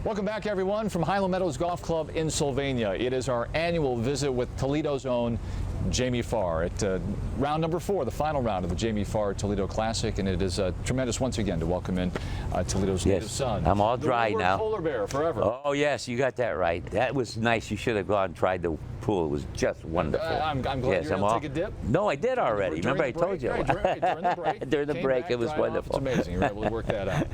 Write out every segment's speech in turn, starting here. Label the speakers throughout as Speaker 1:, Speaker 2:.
Speaker 1: Welcome back, everyone, from Highland Meadows Golf Club in Sylvania. It is our annual visit with Toledo's own Jamie Farr at round number 4, the final round of the Jamie Farr Toledo Classic, and it is tremendous once again to welcome in Toledo's native son.
Speaker 2: I'm all dry now.
Speaker 1: Polar bear forever.
Speaker 2: Oh yes, you got that right. That was nice. You should have gone and tried the pool. It was just wonderful.
Speaker 1: I'm glad
Speaker 2: yes,
Speaker 1: you're going to take a dip.
Speaker 2: No, I did already.
Speaker 1: During
Speaker 2: Remember, I told you.
Speaker 1: During the break.
Speaker 2: During the break, it was wonderful.
Speaker 1: It's amazing. You were able to work that out.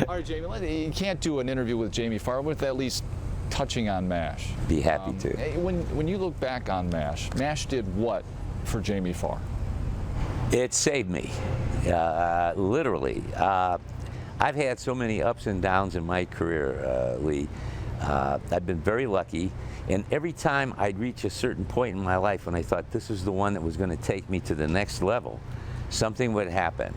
Speaker 1: All right, Jamie. You can't do an interview with Jamie Farr with at least touching on MASH.
Speaker 2: Be happy to.
Speaker 1: When you look back on MASH did what for Jamie Farr?
Speaker 2: It saved me, literally. I've had so many ups and downs in my career, Lee. I've been very lucky, and every time I'd reach a certain point in my life when I thought this is the one that was going to take me to the next level, something would happen.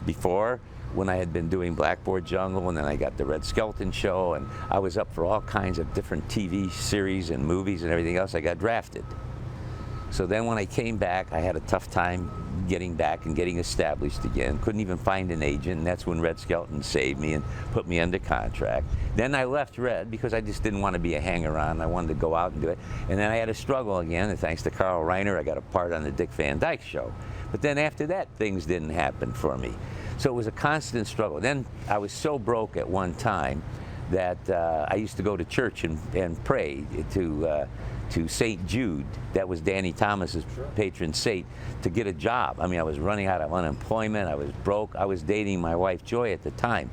Speaker 2: Before, when I had been doing Blackboard Jungle, and then I got the Red Skelton Show, and I was up for all kinds of different TV series and movies and everything else, I got drafted. So then when I came back, I had a tough time getting back and getting established again. Couldn't even find an agent, and that's when Red Skelton saved me and put me under contract. Then I left Red because I just didn't want to be a hanger-on. I wanted to go out and do it. And then I had a struggle again, and thanks to Carl Reiner, I got a part on the Dick Van Dyke Show. But then after that, things didn't happen for me. So it was a constant struggle. Then I was so broke at one time that I used to go to church and pray to St. Jude, that was Danny Thomas's patron saint, to get a job. I mean, I was running out of unemployment, I was broke, I was dating my wife Joy at the time.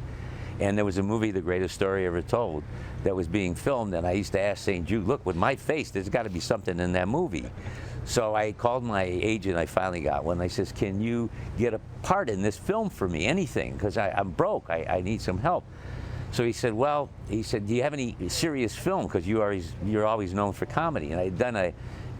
Speaker 2: And there was a movie, The Greatest Story Ever Told, that was being filmed, and I used to ask St. Jude, look, with my face, there's got to be something in that movie. So I called my agent, I finally got one. I says, can you get a part in this film for me, anything? Because I'm broke, I need some help. So he said, well, do you have any serious film? Because you're always known for comedy. And I had done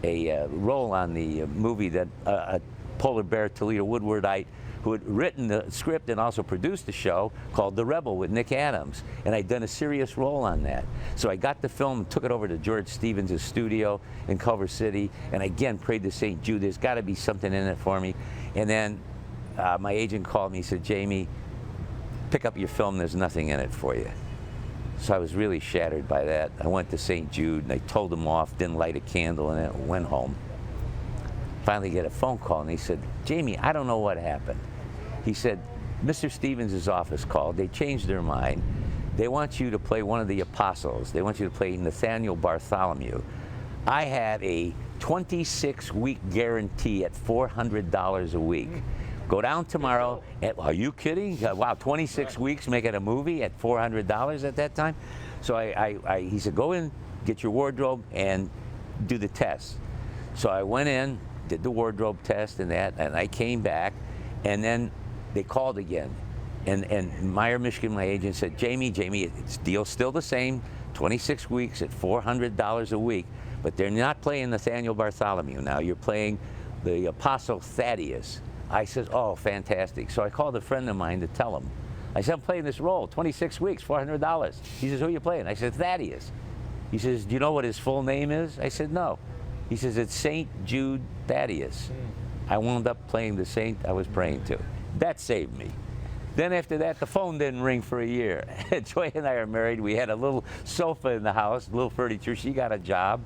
Speaker 2: a role on the movie that a polar bear, Toledo Woodwardite, who had written the script and also produced the show, called The Rebel with Nick Adams. And I'd done a serious role on that. So I got the film and took it over to George Stevens' studio in Culver City, and again prayed to St. Jude, there's got to be something in it for me. And then my agent called me, he said, Jamie, pick up your film, there's nothing in it for you. So I was really shattered by that. I went to St. Jude and I told them off, didn't light a candle, and then went home. Finally get a phone call and he said, Jamie, I don't know what happened. He said, Mr. Stevens' office called, they changed their mind. They want you to play one of the apostles. They want you to play Nathaniel Bartholomew. I have a 26-week guarantee at $400 a week. Go down tomorrow. Are you kidding? Wow, 26 weeks making a movie at $400 at that time? So he said, go in, get your wardrobe, and do the test. So I went in, did the wardrobe test and that, and I came back, and then they called again. And Meyer, Michigan, my agent, said, Jamie, it's deal still the same, 26 weeks at $400 a week, but they're not playing Nathaniel Bartholomew now. You're playing the Apostle Thaddeus. I said, oh, fantastic. So I called a friend of mine to tell him. I said, I'm playing this role, 26 weeks, $400. He says, who are you playing? I said, Thaddeus. He says, do you know what his full name is? I said, no. He says, it's St. Jude Thaddeus. I wound up playing the saint I was praying to. That saved me. Then after that, the phone didn't ring for a year. Joy and I are married. We had a little sofa in the house, a little furniture. She got a job,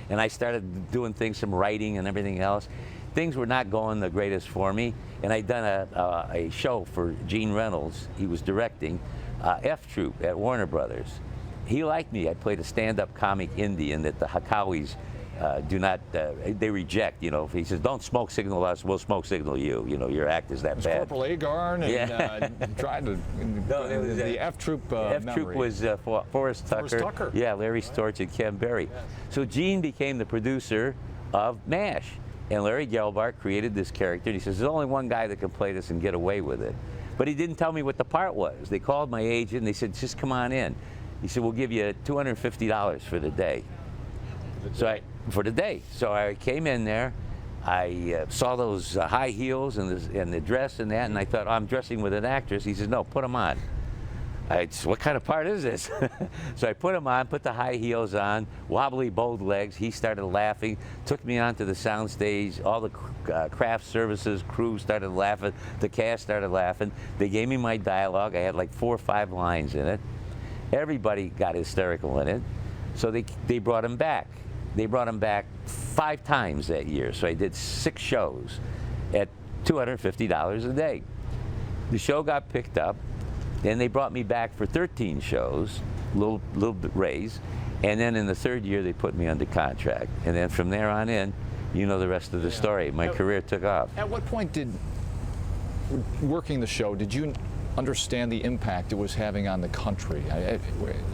Speaker 2: and I started doing things, some writing and everything else. Things were not going the greatest for me, and I'd done a show for Gene Reynolds. He was directing F Troop at Warner Brothers. He liked me. I played a stand-up comic Indian that the Hakawis do not, they reject, you know. He says, don't smoke signal us, we'll smoke signal you. You know, your act is that bad.
Speaker 1: Corporal Agarn and tried to, the F Troop
Speaker 2: F Troop was Forrest Tucker. Yeah, Larry Storch and Ken Berry. Yes. So Gene became the producer of MASH. And Larry Gelbart created this character, and he says, there's only one guy that can play this and get away with it. But he didn't tell me what the part was. They called my agent, and they said, just come on in. He said, we'll give you $250 for the day. For the day. So I came in there, I saw those high heels and the dress and that, and I thought, oh, I'm dressing with an actress. He says, no, put them on. I said, what kind of part is this? So I put them on, put the high heels on, wobbly bowed legs. He started laughing, took me onto the sound stage. All the craft services crew started laughing. The cast started laughing. They gave me my dialogue. I had like 4 or 5 lines in it. Everybody got hysterical in it. So they brought him back. They brought him back 5 times that year. So I did 6 shows at $250 a day. The show got picked up, and they brought me back for 13 shows, little bit raise, and then in the 3rd year they put me under contract. And then from there on in, you know the rest of the story. My career took off.
Speaker 1: At what point did, working the show, did you understand the impact it was having on the country?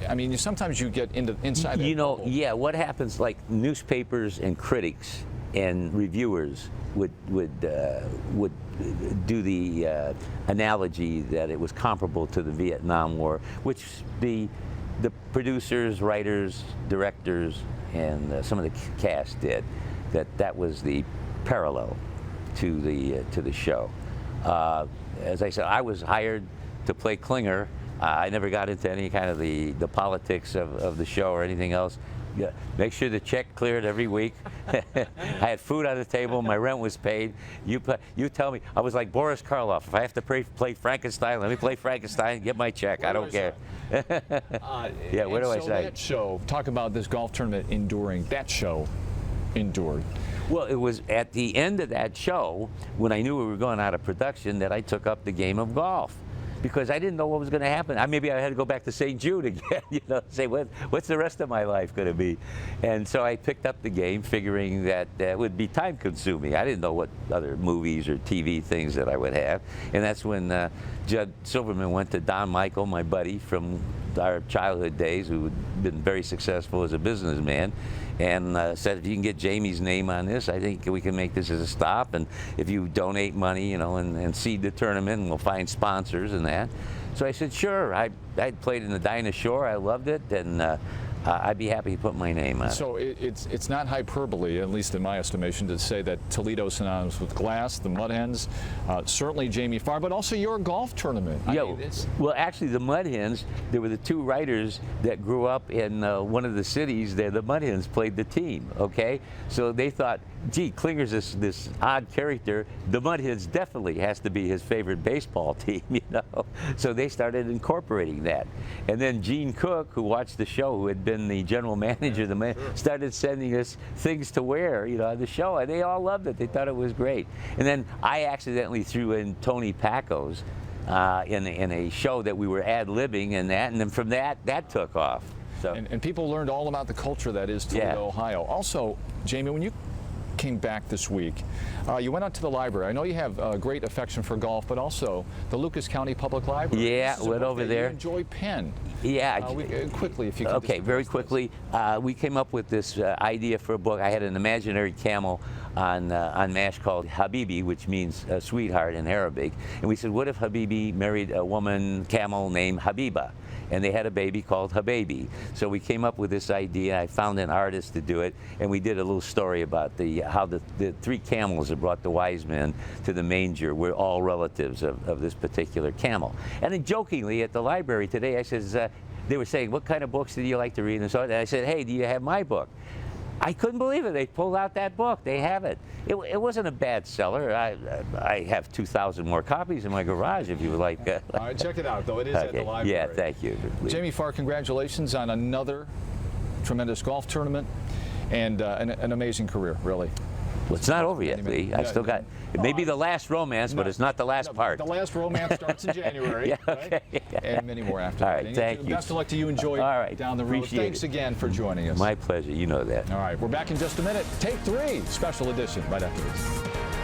Speaker 1: I mean, sometimes you get inside that bubble.
Speaker 2: Yeah, what happens, like newspapers and critics and reviewers would do the analogy that it was comparable to the Vietnam War, which the producers, writers, directors, and some of the cast did. That was the parallel to the show. As I said, I was hired to play Klinger. I never got into any kind of the politics of the show or anything else. Yeah, make sure the check cleared every week. I had food on the table. My rent was paid. You tell me. I was like Boris Karloff. If I have to play Frankenstein, let me play Frankenstein. Get my check. I don't care. Yeah, where do I say?
Speaker 1: That show. Talk about this golf tournament enduring. That show endured.
Speaker 2: Well, it was at the end of that show, when I knew we were going out of production, that I took up the game of golf. Because I didn't know what was going to happen. Maybe I had to go back to St. Jude again, say, what's the rest of my life going to be? And so I picked up the game, figuring that it would be time consuming. I didn't know what other movies or TV things that I would have. And that's when Judd Silverman went to Don Michael, my buddy from our childhood days, who had been very successful as a businessman, and said, if you can get Jamie's name on this, I think we can make this as a stop. And if you donate money, and seed the tournament, and we'll find sponsors and that. So I said, sure. I'd played in the Dinah Shore. I loved it, and I'd be happy to put my name on it.
Speaker 1: So it's not hyperbole, at least in my estimation, to say that Toledo synonymous with glass, the Mud Hens, certainly Jamie Farr, but also your golf tournament.
Speaker 2: Well, actually, the Mud Hens, there were the 2 writers that grew up in one of the cities there. The Mud Hens played the team, okay? So they thought, gee, Klinger's this odd character. The Mud Hens definitely has to be his favorite baseball team, So they started incorporating that. And then Gene Cook, who watched the show, who had been the general manager, started sending us things to wear, on the show, and they all loved it. They thought it was great. And then I accidentally threw in Tony Pacos in a show that we were ad-libbing and then from that took off. So.
Speaker 1: And people learned all about the culture that is Toledo, Ohio. Also, Jamie, when you came back this week, you went out to the library. I know you have a great affection for golf, but also the Lucas County Public Library.
Speaker 2: Yeah, went over there.
Speaker 1: You enjoy Penn.
Speaker 2: Yeah.
Speaker 1: Quickly, if you could.
Speaker 2: Okay, very quickly. We came up with this idea for a book. I had an imaginary camel on MASH called Habibi, which means sweetheart in Arabic. And we said, what if Habibi married a woman camel named Habiba? And they had a baby called Habibi. So we came up with this idea. I found an artist to do it, and we did a little story about how the 3 camels that brought the wise men to the manger were all relatives of this particular camel. And then jokingly at the library today, I said, they were saying, what kind of books do you like to read? And so I said, hey, do you have my book? I couldn't believe it. They pulled out that book. They have it. It wasn't a bad seller. I have 2,000 more copies in my garage if you would like.
Speaker 1: All right, check it out, though. It is at the library.
Speaker 2: Yeah, thank you.
Speaker 1: Jamie Farr, congratulations on another tremendous golf tournament and an amazing career, really.
Speaker 2: Well, it's not over yet, Lee. I still got, it may be the last romance, but it's not the last part.
Speaker 1: The last romance starts in January,
Speaker 2: yeah, okay.
Speaker 1: Right? And many more after
Speaker 2: All
Speaker 1: that.
Speaker 2: right, thank you.
Speaker 1: Best of luck to you. Enjoy down the road.
Speaker 2: Appreciate
Speaker 1: Thanks again for joining us.
Speaker 2: My pleasure. You know that.
Speaker 1: All right, we're back in just a minute. Take 3, special edition, right after this.